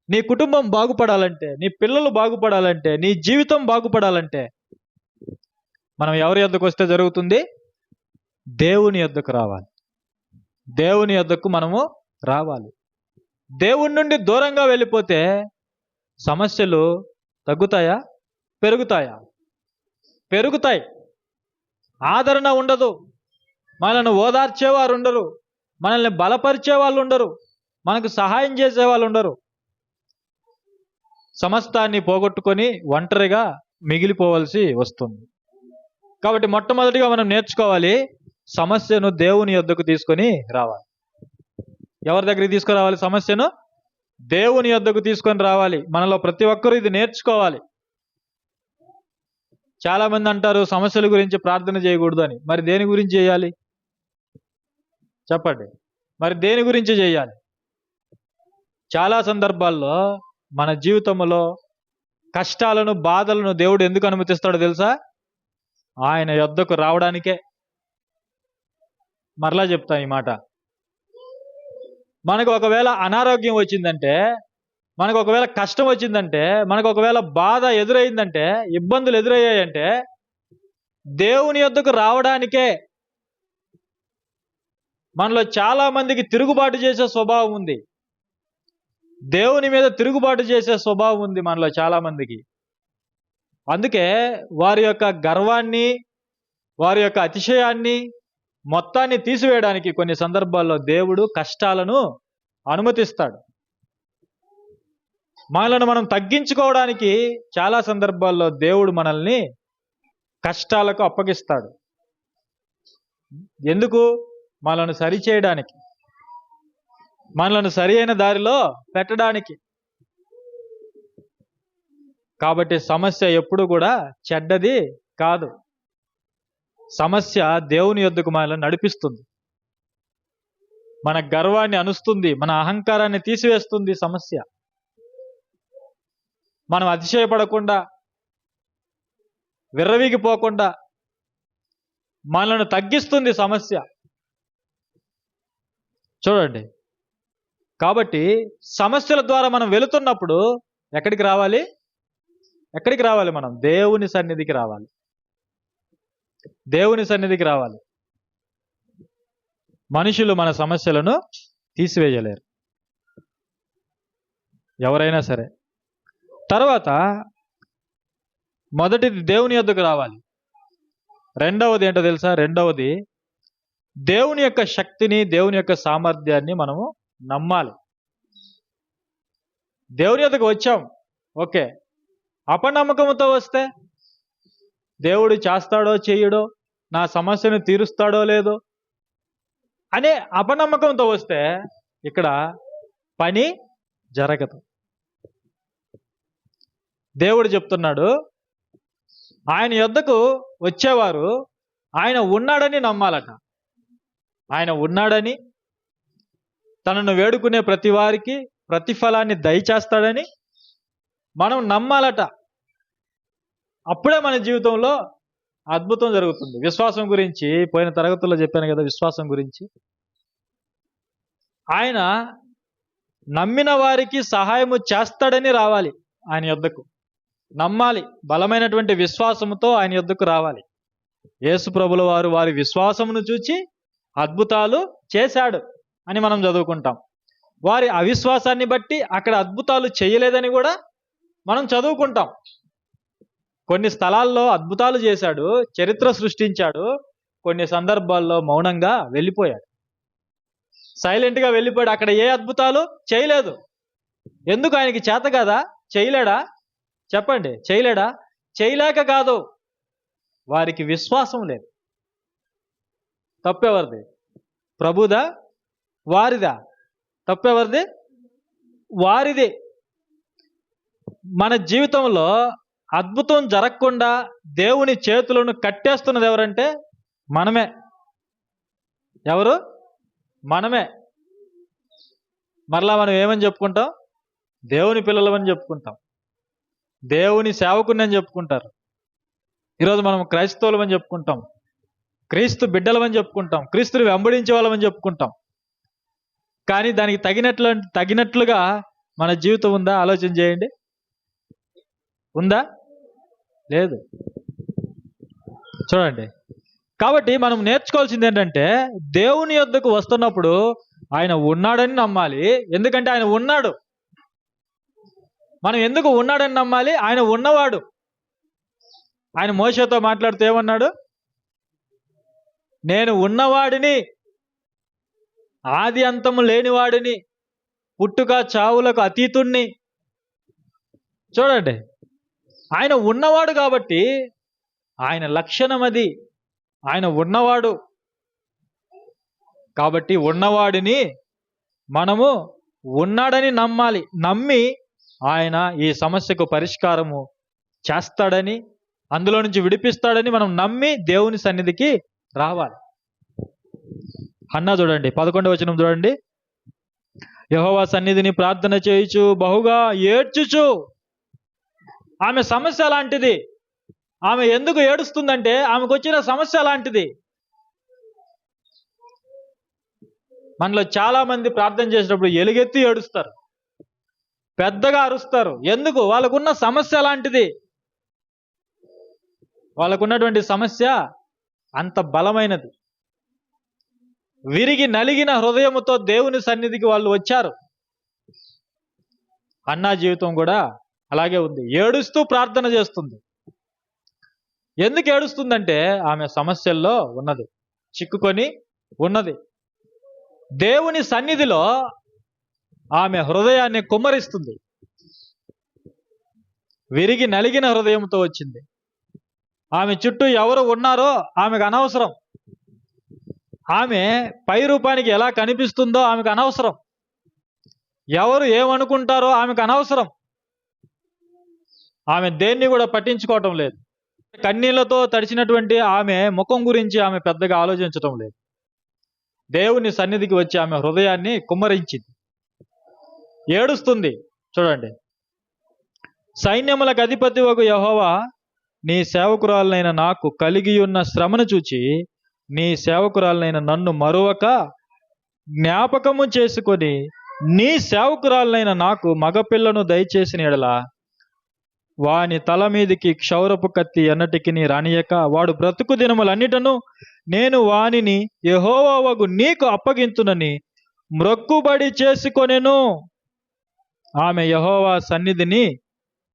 నీ కుటుంబం బాగుపడాలంటే, నీ పిల్లలు బాగుపడాలంటే, నీ జీవితం బాగుపడాలంటే మనం ఎవరి యొద్దకు వస్తే జరుగుతుంది? దేవుని యొద్దకు రావాలి. దేవుని యొద్దకు మనము రావాలి. దేవుని నుండి దూరంగా వెళ్ళిపోతే సమస్యలు తగ్గుతాయా? పెరుగుతాయా? పెరుగుతాయి. ఆదరణ ఉండదు. మనల్ని ఓదార్చేవారు ఉండరు, మనల్ని బలపరిచే వాళ్ళు ఉండరు, మనకు సహాయం చేసే వాళ్ళు ఉండరు. సమస్తాన్ని పోగొట్టుకొని ఒంటరిగా మిగిలిపోవలసి వస్తుంది. కాబట్టి మొట్టమొదటిగా మనం నేర్చుకోవాలి, సమస్యను దేవుని యొద్దకు తీసుకొని రావాలి. ఎవరి దగ్గరికి తీసుకురావాలి? సమస్యను దేవుని యొద్దకు తీసుకొని రావాలి. మనలో ప్రతి ఒక్కరూ ఇది నేర్చుకోవాలి. చాలా మంది అంటారు సమస్యల గురించి ప్రార్థన చేయకూడదు అని. మరి దేని గురించి చేయాలి చెప్పండి? మరి దేని గురించి చేయాలి? చాలా సందర్భాల్లో మన జీవితంలో కష్టాలను, బాధలను దేవుడు ఎందుకు అనుమతిస్తాడో తెలుసా? ఆయన యొద్దకు రావడానికే. మరలా చెప్తాను ఈ మాట. మనకు ఒకవేళ అనారోగ్యం వచ్చిందంటే, మనకు ఒకవేళ కష్టం వచ్చిందంటే, మనకు ఒకవేళ బాధ ఎదురైందంటే, ఇబ్బందులు ఎదురయ్యాయంటే దేవుని యొద్దకు రావడానికే. మనలో చాలా మందికి తిరుగుబాటు చేసే స్వభావం ఉంది. దేవుని మీద తిరుగుబాటు చేసే స్వభావం ఉంది మనలో చాలా మందికి. అందుకే వారి యొక్క గర్వాన్ని, వారి యొక్క అతిశయాన్ని మొత్తాన్ని తీసివేయడానికి కొన్ని సందర్భాల్లో దేవుడు కష్టాలను అనుమతిస్తాడు. మనల్ని మనం తగ్గించుకోవడానికి చాలా సందర్భాల్లో దేవుడు మనల్ని కష్టాలకు అప్పగిస్తాడు. ఎందుకు? మనల్ని సరిచేయడానికి, మనల్ని సరి అయిన దారిలో పెట్టడానికి. కాబట్టి సమస్య ఎప్పుడు కూడా చెడ్డది కాదు. సమస్య దేవుని యొద్దకు మనల్ని నడిపిస్తుంది. మన గర్వాన్ని అనుస్తుంది, మన అహంకారాన్ని తీసివేస్తుంది సమస్య. మనం అతిశయపడకుండా, విర్రవీగిపోకుండా మనల్ని తగ్గిస్తుంది సమస్య. చూడండి, కాబట్టి సమస్యల ద్వారా మనం వెళుతున్నప్పుడు ఎక్కడికి రావాలి? ఎక్కడికి రావాలి? మనం దేవుని సన్నిధికి రావాలి. దేవుని సన్నిధికి రావాలి. మనుషులు మన సమస్యలను తీసివేయలేరు, ఎవరైనా సరే. తర్వాత మొదటిది దేవుని యొద్దకు రావాలి. రెండవది ఏంటో తెలుసా? రెండవది దేవుని యొక్క శక్తిని, దేవుని యొక్క సామర్థ్యాన్ని మనము నమ్మాలి. దేవుని యొద్దకు వచ్చాం, ఓకే. అపనమ్మకంతో వస్తే దేవుడు చేస్తాడో చేయడో, నా సమస్యను తీరుస్తాడో లేదో, అనే అపనమ్మకంతో వస్తే ఇక్కడ పని జరగదు. దేవుడు చెప్తున్నాడు, ఆయన యొద్దకు వచ్చేవారు ఆయన ఉన్నాడని నమ్మాలట. ఆయన ఉన్నాడని, తనను వేడుకునే ప్రతి వారికి ప్రతిఫలాన్ని దయచేస్తాడని మనం నమ్మాలట. అప్పుడే మన జీవితంలో అద్భుతం జరుగుతుంది. విశ్వాసం గురించి పోయిన తరగతుల్లో చెప్పాను కదా, విశ్వాసం గురించి. ఆయన నమ్మిన వారికి సహాయము చేస్తాడని రావాలి ఆయన యొద్దకు. నమ్మాలి, బలమైనటువంటి విశ్వాసముతో ఆయన యొద్దకు రావాలి. యేసు ప్రభుల వారు వారి విశ్వాసమును చూచి అద్భుతాలు చేశాడు అని మనం చదువుకుంటాం. వారి అవిశ్వాసాన్ని బట్టి అక్కడ అద్భుతాలు చేయలేదని కూడా మనం చదువుకుంటాం. కొన్ని స్థలాల్లో అద్భుతాలు చేశాడు, చరిత్ర సృష్టించాడు. కొన్ని సందర్భాల్లో మౌనంగా వెళ్ళిపోయాడు, సైలెంట్గా వెళ్ళిపోయాడు. అక్కడ ఏ అద్భుతాలు చేయలేదు. ఎందుకు? ఆయనకి చేత కదా? చేయలేడా? చెప్పండి, చేయలేడా? చేయలేక కాదు, వారికి విశ్వాసం లేదు. తప్పెవరిది? ప్రభుదా? వారిదా? తప్పెవరిది? వారిది. మన జీవితంలో అద్భుతం జరగకుండా దేవుని చేతులను కట్టేస్తున్నది ఎవరంటే మనమే. ఎవరు? మనమే. మరలా మనం ఏమని చెప్పుకుంటాం? దేవుని పిల్లలమని చెప్పుకుంటాం, దేవుని సేవకుని అని చెప్పుకుంటారు. ఈరోజు మనం క్రైస్తవులమని చెప్పుకుంటాం, క్రీస్తు బిడ్డలమని చెప్పుకుంటాం, క్రీస్తుని వెంబడించే వాళ్ళమని చెప్పుకుంటాం. కానీ దానికి తగినట్లుగా మన జీవితం ఉందా? ఆలోచన చేయండి. ఉందా? లేదు. చూడండి, కాబట్టి మనం నేర్చుకోవాల్సింది ఏంటంటే దేవుని యొద్దకు వస్తున్నప్పుడు ఆయన ఉన్నాడని నమ్మాలి. ఎందుకంటే ఆయన ఉన్నాడు. మనం ఎందుకు ఉన్నాడని నమ్మాలి? ఆయన ఉన్నవాడు. ఆయన మోషేతో మాట్లాడుతూ ఏమన్నాడు? నేను ఉన్నవాడిని, ఆది అంతము లేనివాడిని, పుట్టుక చావులకు అతీతుణ్ణి. చూడండి, ఆయన ఉన్నవాడు కాబట్టి ఆయన లక్షణం అది. ఆయన ఉన్నవాడు కాబట్టి ఉన్నవాడిని మనము ఉన్నాడని నమ్మాలి. నమ్మి ఆయన ఈ సమస్యకు పరిష్కారము చేస్తాడని, అందులో నుంచి విడిపిస్తాడని మనం నమ్మి దేవుని సన్నిధికి రావాలి. హన్నా చూడండి, 11వ వచనం చూడండి. యెహోవా సన్నిధిని ప్రార్థన చేయుచు బహుగా ఏడ్చుచు. ఆమె సమస్య లాంటిది. ఆమె ఎందుకు ఏడుస్తుందంటే ఆమెకు వచ్చిన సమస్య లాంటిది. మనలో చాలా మంది ప్రార్థన చేసేటప్పుడు ఎలుగెత్తి ఏడుస్తారు, పెద్దగా అరుస్తారు. ఎందుకు? వాళ్ళకున్న సమస్య లాంటిది. వాళ్ళకున్నటువంటి సమస్య అంత బలమైనది. విరిగి నలిగిన హృదయముతో దేవుని సన్నిధికి వాళ్ళు వచ్చారు. అన్నా జీవితం కూడా అలాగే ఉంది. ఏడుస్తూ ప్రార్థన చేస్తుంది. ఎందుకు ఏడుస్తుందంటే ఆమె సమస్యల్లో ఉన్నది, చిక్కుకొని ఉన్నది. దేవుని సన్నిధిలో ఆమె హృదయాన్ని కుమ్మరిస్తుంది. విరిగి నలిగిన హృదయంతో వచ్చింది. ఆమె చుట్టూ ఎవరు ఉన్నారో ఆమెకు అనవసరం. ఆమె పై రూపానికి ఎలా కనిపిస్తుందో ఆమెకు అనవసరం. ఎవరు ఏమనుకుంటారో ఆమెకు అనవసరం. ఆమె దేన్ని కూడా పట్టించుకోవటం లేదు. కన్నీళ్లతో తడిచినటువంటి ఆమె ముఖం గురించి ఆమె పెద్దగా ఆలోచించటం లేదు. దేవుని సన్నిధికి వచ్చి ఆమె హృదయాన్ని కుమ్మరించింది, ఏడుస్తుంది. చూడండి, సైన్యములకు అధిపతి వగు యెహోవా, నీ సేవకురాలనైన నాకు కలిగి ఉన్న శ్రమను చూచి నీ సేవకురాలనైన నన్ను మరువక జ్ఞాపకము చేసుకొని నీ సేవకురాలనైన నాకు మగపిల్లను దయచేసిన ఎడల వాని తల మీదికి క్షౌరపు కత్తి ఎన్నటికి రానియక వాడు బ్రతుకు దినములన్నిటను నేను వానిని యెహోవా వగు నీకు అప్పగింతునని మ్రొక్కుబడి చేసుకొనెను. ఆమె యెహోవా సన్నిధిని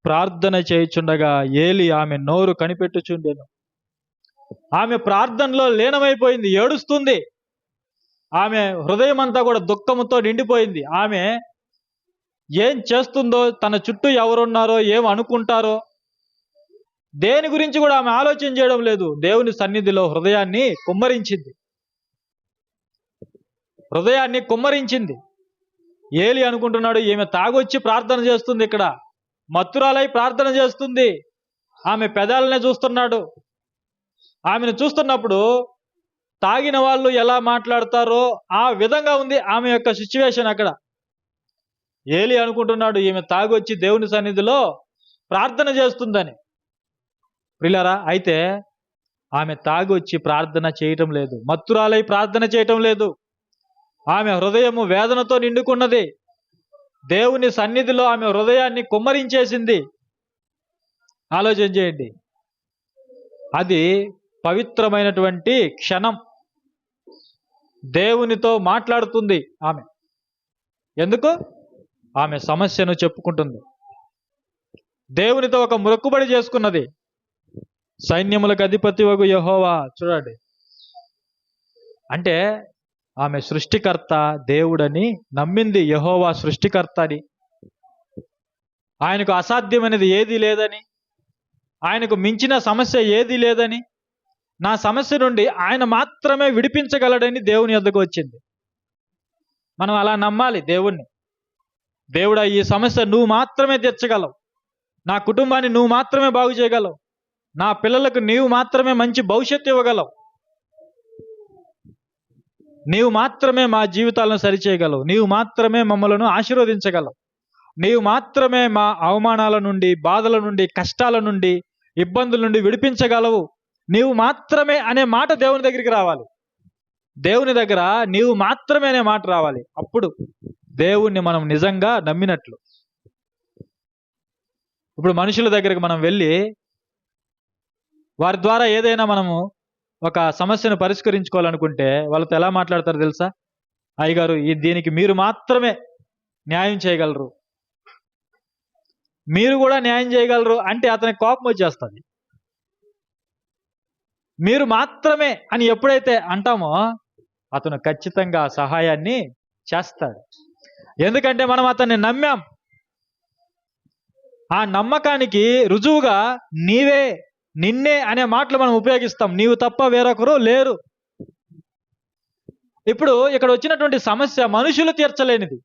ప్రార్థన చేయుచుండగా ఏలి ఆమె నోరు కనిపెట్టుచుండెను. ఆమె ప్రార్థనలో లీనమైపోయింది, ఏడుస్తుంది. ఆమె హృదయం అంతా కూడా దుఃఖముతో నిండిపోయింది. ఆమె ఏం చేస్తుందో, తన చుట్టూ ఎవరున్నారో, ఏం అనుకుంటారో, దేని గురించి కూడా ఆమె ఆలోచన చేయడం లేదు. దేవుని సన్నిధిలో హృదయాన్ని కుమ్మరించింది. హృదయాన్ని కుమ్మరించింది. ఏలి అనుకుంటున్నాడు, ఈమె తాగొచ్చి ప్రార్థన చేస్తుంది, ఇక్కడ మత్తురాలై ప్రార్థన చేస్తుంది. ఆమె పెదాలనే చూస్తున్నాడు. ఆమెను చూస్తున్నప్పుడు తాగిన వాళ్ళు ఎలా మాట్లాడతారో ఆ విధంగా ఉంది ఆమె యొక్క సిచ్యువేషన్ అక్కడ. ఏలి అనుకుంటున్నాడు, ఈమె తాగొచ్చి దేవుని సన్నిధిలో ప్రార్థన చేస్తుందని. ప్రియులారా, అయితే ఆమె తాగొచ్చి ప్రార్థన చేయటం లేదు, మత్తురాలై ప్రార్థన చేయటం లేదు. ఆమె హృదయము వేదనతో నిండుకున్నది. దేవుని సన్నిధిలో ఆమె హృదయాన్ని కుమ్మరించేసింది. ఆలోచన చేయండి. అది పవిత్రమైనటువంటి క్షణం. దేవునితో మాట్లాడుతుంది ఆమె. ఎందుకు? ఆమె సమస్యను చెప్పుకుంటుంది. దేవునితో ఒక మొక్కుబడి చేసుకున్నది. సైన్యములకు అధిపతి వగు యెహోవా, చూడండి, అంటే ఆమె సృష్టికర్త దేవుడని నమ్మింది. యెహోవా సృష్టికర్త అని, ఆయనకు అసాధ్యమైనది ఏదీ లేదని, ఆయనకు మించిన సమస్య ఏదీ లేదని, నా సమస్య నుండి ఆయన మాత్రమే విడిపించగలడని దేవుని యొద్దకు వచ్చింది. మనం అలా నమ్మాలి దేవుణ్ణి. దేవుడా, ఈ సమస్య నువ్వు మాత్రమే తీర్చగలవు, నా కుటుంబాన్ని నువ్వు మాత్రమే బాగు చేయగలవు, నా పిల్లలకు నీవు మాత్రమే మంచి భవిష్యత్తు ఇవ్వగలవు, నీవు మాత్రమే మా జీవితాలను సరిచేయగలవు, నీవు మాత్రమే మమ్మలను ఆశీర్వదించగలవు, నీవు మాత్రమే మా అవమానాల నుండి, బాధల నుండి, కష్టాల నుండి, ఇబ్బందుల నుండి విడిపించగలవు, నీవు మాత్రమే అనే మాట దేవుని దగ్గరికి రావాలి. దేవుని దగ్గర నీవు మాత్రమే అనే మాట రావాలి. అప్పుడు దేవుణ్ణి మనం నిజంగా నమ్మినట్లు. ఇప్పుడు మనుషుల దగ్గరికి మనం వెళ్ళి వారి ద్వారా ఏదైనా మనము ఒక సమస్యను పరిష్కరించుకోవాలనుకుంటే వాళ్ళతో ఎలా మాట్లాడతారు తెలుసా? అయ్యగారు, దీనికి మీరు మాత్రమే న్యాయం చేయగలరు, మీరు కూడా న్యాయం చేయగలరు అంటే అతనికి కోపం వచ్చేస్తుంది. మీరు మాత్రమే అని ఎప్పుడైతే అంటామో అతను ఖచ్చితంగా సహాయాన్ని చేస్తాడు. ఎందుకంటే మనం అతన్ని నమ్మాం. ఆ నమ్మకానికి రుజువుగా నీవే, నిన్నే అనే మాటలు మనం ఉపయోగిస్తాం. నీవు తప్ప వేరొకరు లేరు. ఇప్పుడు ఇక్కడ వచ్చినటువంటి సమస్య మనుషులు తీర్చలేనిది,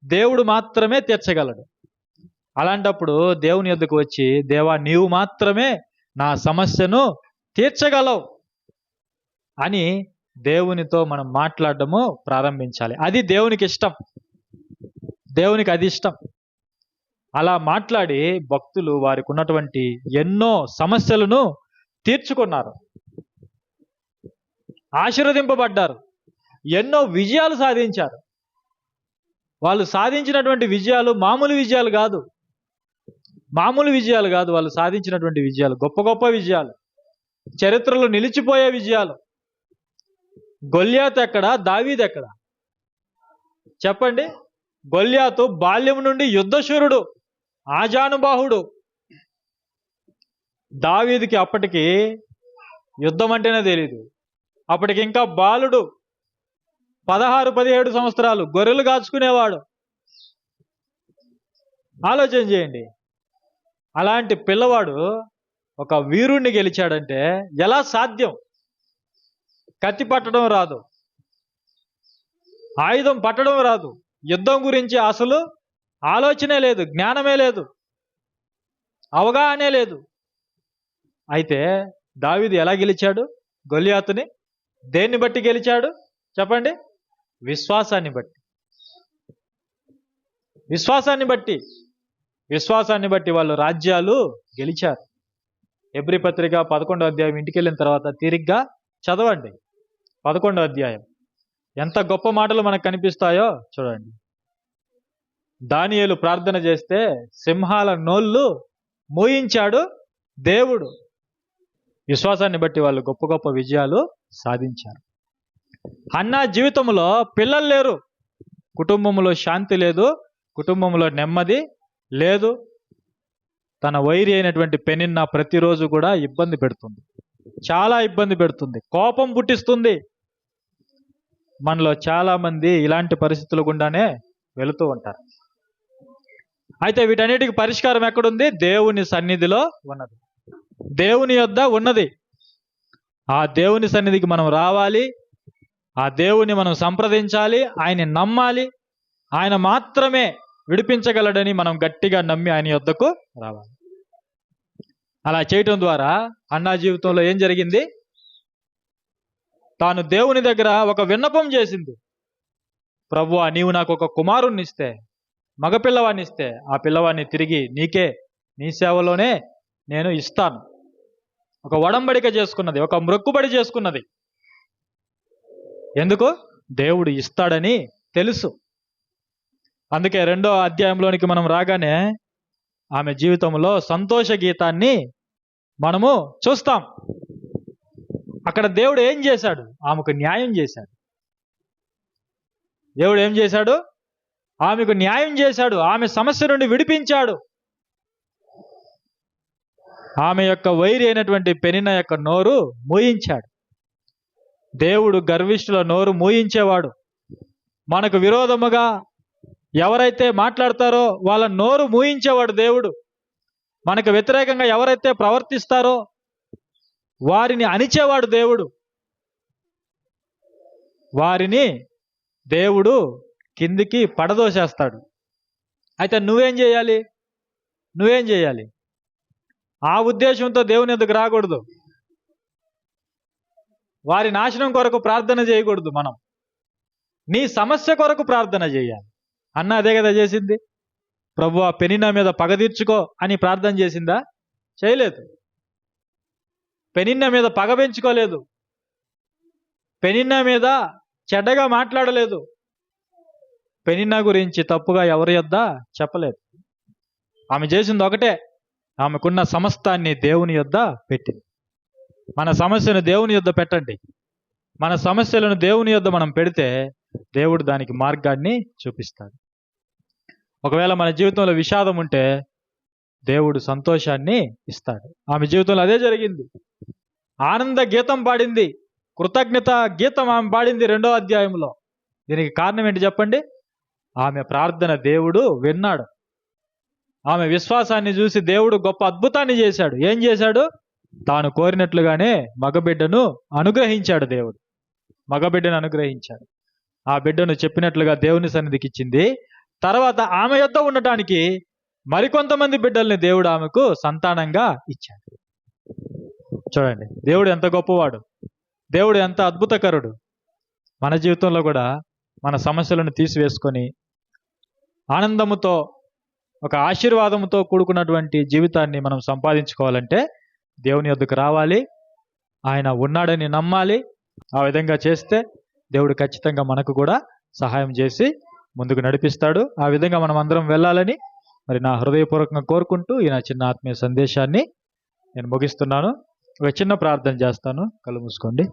దేవుడు మాత్రమే తీర్చగలడు. అలాంటప్పుడు దేవుని యొద్దకు వచ్చి, దేవా నీవు మాత్రమే నా సమస్యను తీర్చగలవు అని దేవునితో మనం మాట్లాడడము ప్రారంభించాలి. అది దేవునికి ఇష్టం. దేవునికి అది ఇష్టం. అలా మాట్లాడి భక్తులు వారికి ఉన్నటువంటి ఎన్నో సమస్యలను తీర్చుకున్నారు, ఆశీర్వదింపబడ్డారు, ఎన్నో విజయాలు సాధించారు. వాళ్ళు సాధించినటువంటి విజయాలు మామూలు విజయాలు కాదు, మామూలు విజయాలు కాదు. వాళ్ళు సాధించినటువంటి విజయాలు గొప్ప గొప్ప విజయాలు, చరిత్రలో నిలిచిపోయే విజయాలు. గొల్యాతు ఎక్కడ, దావీదు ఎక్కడ? చెప్పండి. గొల్యాతు బాల్యం నుండి యుద్ధశూరుడు, ఆజానుబాహుడు. దావీదుకి అప్పటికి యుద్ధం అంటేనే తెలియదు. అప్పటికి ఇంకా బాలుడు, 16-17 సంవత్సరాలు, గొర్రెలు కాచుకునేవాడు. ఆలోచన చేయండి. అలాంటి పిల్లవాడు ఒక వీరుణ్ణి గెలిచాడంటే ఎలా సాధ్యం? కత్తి పట్టడం రాదు, ఆయుధం పట్టడం రాదు, యుద్ధం గురించి అసలు ఆలోచనే లేదు, జ్ఞానమే లేదు, అవగాహనే లేదు. అయితే దావీదు ఎలా గెలిచాడు గొల్యాతుని? దేన్ని బట్టి గెలిచాడు చెప్పండి? విశ్వాసాన్ని బట్టి. విశ్వాసాన్ని బట్టి, విశ్వాసాన్ని బట్టి వాళ్ళు రాజ్యాలు గెలిచారు. హెబ్రీ పత్రిక 11వ అధ్యాయం ఇంటికి వెళ్ళిన తర్వాత తిరిగ్గా చదవండి. 11వ అధ్యాయం ఎంత గొప్ప మాటలు మనకు కనిపిస్తాయో చూడండి. దానియేలు ప్రార్థన చేస్తే సింహాల నోళ్ళు మోయించాడు దేవుడు. విశ్వాసాన్ని బట్టి వాళ్ళు గొప్ప గొప్ప విజయాలు సాధించారు. హన్నా జీవితంలో పిల్లలు లేరు, కుటుంబంలో శాంతి లేదు, కుటుంబంలో నెమ్మది లేదు. తన వైరి అయినటువంటి పెనిన్నా ప్రతిరోజు కూడా ఇబ్బంది పెడుతుంది, చాలా ఇబ్బంది పెడుతుంది, కోపం పుట్టిస్తుంది. మనలో చాలా మంది ఇలాంటి పరిస్థితుల గుండానే వెళుతూ ఉంటారు. అయితే వీటన్నిటికి పరిష్కారం ఎక్కడుంది? దేవుని సన్నిధిలో ఉన్నది, దేవుని యొద్ద ఉన్నది. ఆ దేవుని సన్నిధికి మనం రావాలి. ఆ దేవుని మనం సంప్రదించాలి, ఆయన్ని నమ్మాలి. ఆయన మాత్రమే విడిపించగలడని మనం గట్టిగా నమ్మి ఆయన యొద్దకు రావాలి. అలా చేయటం ద్వారా హన్నా జీవితంలో ఏం జరిగింది? తాను దేవుని దగ్గర ఒక విన్నపం చేసింది. ప్రభువా, నీవు నాకు ఒక కుమారుణ్ణి ఇస్తే, మగపిల్లవాడిని ఇస్తే, ఆ పిల్లవాడిని తిరిగి నీకే, నీ సేవలోనే నేను ఇస్తాను. ఒక ఒడంబడిక చేసుకున్నది, ఒక మ్రొక్కుబడి చేసుకున్నది. ఎందుకు? దేవుడు ఇస్తాడని తెలుసు. అందుకే 2వ అధ్యాయంలోనికి మనం రాగానే ఆమె జీవితంలో సంతోష గీతాన్ని మనము చూస్తాం. అక్కడ దేవుడు ఏం చేశాడు? ఆమెకు న్యాయం చేశాడు. దేవుడు ఏం చేశాడు? ఆమెకు న్యాయం చేశాడు. ఆమె సమస్య నుండి విడిపించాడు. ఆమె యొక్క వైరి అయినటువంటి పెనిన్న యొక్క నోరు మూయించాడు. దేవుడు గర్విష్ఠుల నోరు మూయించేవాడు. మనకు విరోధముగా ఎవరైతే మాట్లాడతారో వాళ్ళ నోరు మూయించేవాడు దేవుడు. మనకు వ్యతిరేకంగా ఎవరైతే ప్రవర్తిస్తారో వారిని అణిచేవాడు దేవుడు. వారిని దేవుడు కిందికి పడదోసేస్తాడు. అయితే నువ్వేం చేయాలి? నువ్వేం చేయాలి? ఆ ఉద్దేశంతో దేవుని ఎదుగు రాకూడదు. వారి నాశనం కొరకు ప్రార్థన చేయకూడదు. మనం నీ సమస్య కొరకు ప్రార్థన చేయాలి. అన్న అదే కదా చేసింది. ప్రభువా, పెనిన్నా మీద పగ తీర్చుకో అని ప్రార్థన చేసిందా? చేయలేదు. పెనిన్నా మీద పగ పెంచుకోలేదు. పెనిన్నా మీద చెడ్డగా మాట్లాడలేదు. పెనిన్నా గురించి తప్పుగా ఎవరి యొద్ద చెప్పలేదు. ఆమె చేసింది ఒకటే, ఆమెకున్న సమస్తాన్ని దేవుని యొద్ద పెట్టింది. మన సమస్యను దేవుని యొద్ద పెట్టండి. మన సమస్యలను దేవుని యొద్ద మనం పెడితే దేవుడు దానికి మార్గాన్ని చూపిస్తాడు. ఒకవేళ మన జీవితంలో విషాదం ఉంటే దేవుడు సంతోషాన్ని ఇస్తాడు. ఆమె జీవితంలో అదే జరిగింది. ఆనంద గీతం పాడింది, కృతజ్ఞత గీతం ఆమె పాడింది 2వ అధ్యాయంలో. దీనికి కారణం ఏంటి చెప్పండి? ఆమె ప్రార్థన దేవుడు విన్నాడు. ఆమె విశ్వాసాన్ని చూసి దేవుడు గొప్ప అద్భుతాన్ని చేశాడు. ఏం చేశాడు? తాను కోరినట్లుగానే మగబిడ్డను అనుగ్రహించాడు. దేవుడు మగబిడ్డను అనుగ్రహించాడు. ఆ బిడ్డను చెప్పినట్లుగా దేవుని సన్నిధికి ఇచ్చింది. తర్వాత ఆమె యొద్ద ఉండటానికి మరికొంతమంది బిడ్డల్ని దేవుడు ఆమెకు సంతానంగా ఇచ్చాడు. చూడండి, దేవుడు ఎంత గొప్పవాడు, దేవుడు ఎంత అద్భుతకరుడు. మన జీవితంలో కూడా మన సమస్యలను తీసివేసుకొని ఆనందముతో, ఒక ఆశీర్వాదంతో కూడుకున్నటువంటి జీవితాన్ని మనం సంపాదించుకోవాలంటే దేవుని యొద్దకు రావాలి, ఆయన ఉన్నాడని నమ్మాలి. ఆ విధంగా చేస్తే దేవుడు ఖచ్చితంగా మనకు కూడా సహాయం చేసి ముందుకు నడిపిస్తాడు. ఆ విధంగా మనం అందరం వెళ్ళాలని మరి నా హృదయపూర్వకంగా కోరుకుంటూ ఈ నా చిన్న ఆత్మీయ సందేశాన్ని నేను ముగిస్తున్నాను. ఒక చిన్న ప్రార్థన చేస్తాను. కళ్ళు మూసుకోండి.